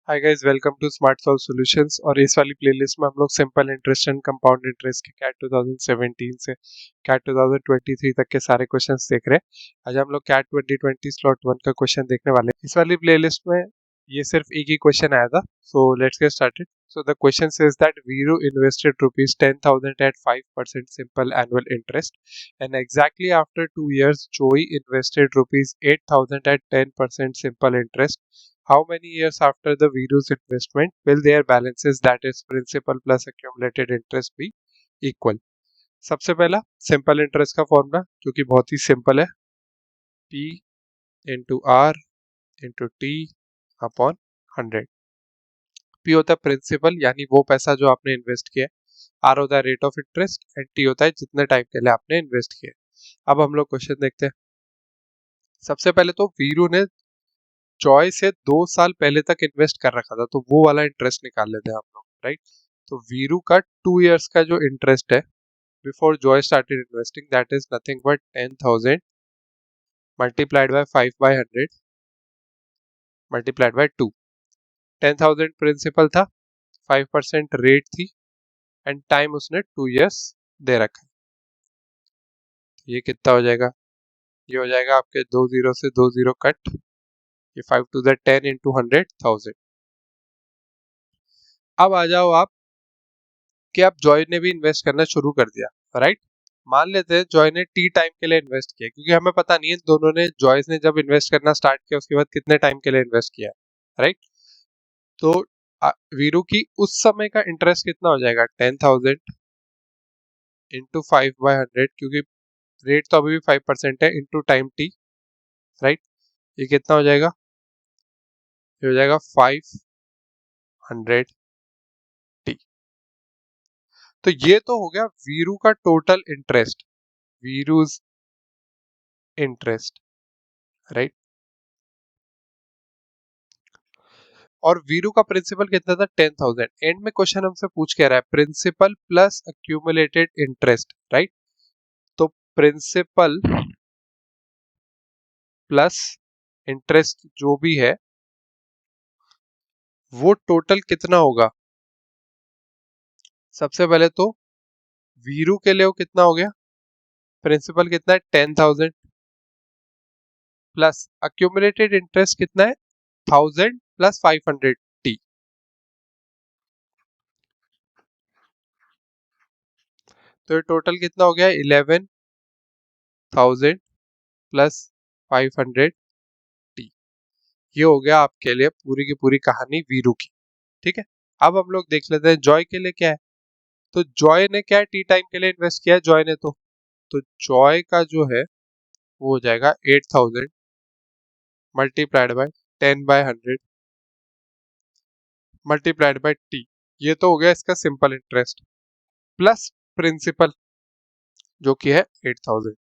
Hi guys, welcome to smart solve solutions. और इस वाली प्लेलिस्ट में हम लोग simple interest and compound interest के कैट 2017 से कैट 2023 तक के सारे क्वेश्चंस देख रहे हैं। आज हम लोग कैट 2020 स्लॉट 1 का क्वेश्चन देखने वाले हैं। इस वाली प्लेलिस्ट में ये सिर्फ एक ही क्वेश्चन आया था, so let's get started. So the question says that Viru invested rupees 10,000 at 5% simple annual interest, and exactly after 2 years, Joey invested rupees 8,000 at 10% simple interest. How many years after the Viru's investment will their balances, that is principal plus accumulated interest, be equal? सबसे पहला simple interest का formula जो कि बहुत ही simple है, P into R into T upon 100। P होता है प्रिंसिपल यानी वो पैसा जो आपने इन्वेस्ट किया, आर होता है rate of interest and T होता है जितने टाइम के लिए आपने इन्वेस्ट किया। अब हम लोग क्वेश्चन देखते हैं। सबसे पहले तो वीरू ने जॉय से 2 साल पहले तक इन्वेस्ट कर रखा था, तो वो वाला इंटरेस्ट निकाल लेते हैं हम लोग, राइट। तो वीरू का 2 इयर्स का जो इंटरेस्ट है before Joy started investing, that is nothing but 10,000 multiplied by 5/100 multiplied by 2। 10,000 principal था, 5% रेट थी एंड टाइम उसने 2 इयर्स दे रखा है। ये कितना हो जाएगा? ये हो जाएगा आपके 2 जीरो से 2 जीरो कट, ये 5 टू द 10 इंटू 100,000। अब आ जाओ आप कि आप जॉय ने भी इन्वेस्ट करना शुरू कर दिया, राइट। मान लेते हैं जॉय ने टी टाइम के लिए इन्वेस्ट किया, क्योंकि हमें पता नहीं है दोनों ने, जॉयस ने जब इन्वेस्ट करना स्टार्ट किया उसके बाद कितने टाइम के लिए इन्वेस्ट किया, राइट। तो वीरू की उस समय का इंटरेस्ट कितना हो जाएगा? 10,000 इंटू 5/100, क्योंकि रेट तो अभी भी 5% है, इंटू टाइम टी, राइट। ये कितना हो जाएगा? ये हो जाएगा 500 टी। तो ये तो हो गया वीरू का टोटल इंटरेस्ट, वीरूज इंटरेस्ट, राइट। और वीरू का प्रिंसिपल कितना था? 10,000। एंड में क्वेश्चन हमसे पूछ के रहा है principal plus accumulated interest, right. तो प्रिंसिपल प्लस इंटरेस्ट जो भी है वो टोटल कितना होगा? सबसे पहले तो वीरू के लिए वो कितना हो गया? प्रिंसिपल कितना है? 10,000 प्लस अक्यूमुलेटेड इंटरेस्ट कितना है? 1,000 प्लस 500 टी। तो ये टोटल कितना हो गया? 11,000 प्लस 500 टी। ये हो गया आपके लिए पूरी की पूरी कहानी वीरू की, ठीक है। अब हम लोग देख लेते हैं जॉय के लिए क्या है। तो जॉय ने क्या टी टाइम के लिए इन्वेस्ट किया है जॉय ने, तो जॉय का जो है वो हो जाएगा 8,000 multiplied by 10/100 multiplied by T. ये तो हो गया इसका सिंपल इंटरेस्ट प्लस प्रिंसिपल जो कि है 8,000।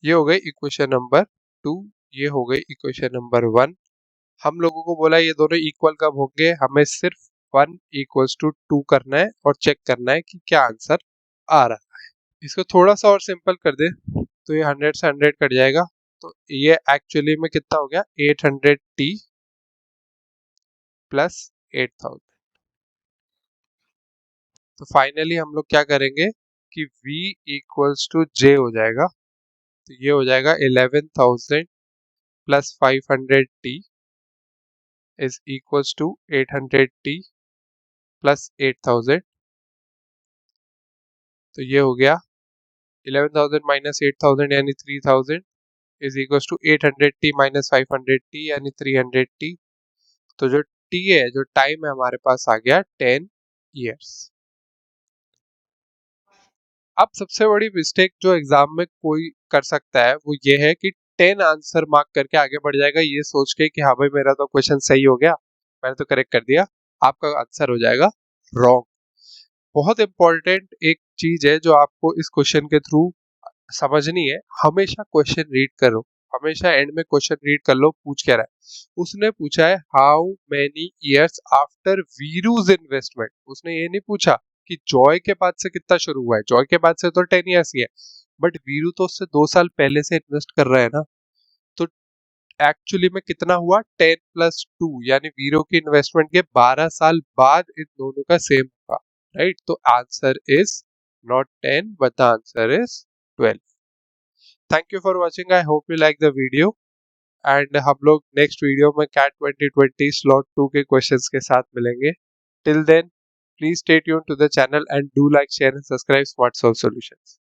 ये हो गई इक्वेशन नंबर 2, ये हो गई इक्वेशन नंबर 1। हम लोगों को बोला ये दोनों इक्वल कब होंगे, हमें सिर्फ 1 इक्वल्स टू 2 करना है और चेक करना है कि क्या आंसर आ रहा है। इसको थोड़ा सा और सिंपल कर दे तो ये 100 से 100 कट जाएगा, तो ये एक्चुअली में कितना हो गया? 800 टी प्लस 8,000। तो फाइनली हम लोग क्या करेंगे कि V इक्वल्स टू J हो जाएगा, तो ये हो जाएगा 11,000 plus 500 T is equals to 800 T plus 8,000। तो ये हो गया 11,000 माइनस 8,000 यानी 3,000 is equals to 800 T minus 500 T यानी 300 टी। तो जो टी है, जो टाइम है हमारे पास आ गया 10 इयर्स। अब सबसे बड़ी मिस्टेक जो एग्जाम में कोई कर सकता है वो ये है कि 10 आंसर मार्क करके आगे बढ़ जाएगा, ये सोच के कि हाँ भाई मेरा तो क्वेश्चन सही हो गया, मैंने तो करेक्ट कर दिया, आपका आंसर हो जाएगा रॉन्ग। बहुत इंपॉर्टेंट एक चीज है जो आपको इस क्वेश्चन के थ्रू समझनी है, हमेशा क्वेश्चन रीड करो, हमेशा एंड में क्वेश्चन रीड कर लो पूछ क्या रहा है। उसने पूछा है how many years after Veeru's investment, उसने ये नहीं पूछा कि जॉय के बाद से कितना शुरू हुआ है, जॉय के बाद से तो 10 इयर्स ही है, बट वीरू तो उससे 2 साल पहले से इन्वेस्ट कर रहा है ना। तो एक्चुअली में कितना हुआ 10+2 यानी वीरो की इन्वेस्टमेंट के 12 साल बाद इन दोनों का सेम होगा, राइट। तो answer is not 10 but the answer is 12। Thank you for watching, I hope you like the video and हम लोग नेक्स्ट वीडियो में कैट 2020 स्लॉट 2 के क्वेश्चंस के साथ मिलेंगे। Till then please stay tuned to the channel and do like share and subscribe smart solve solutions.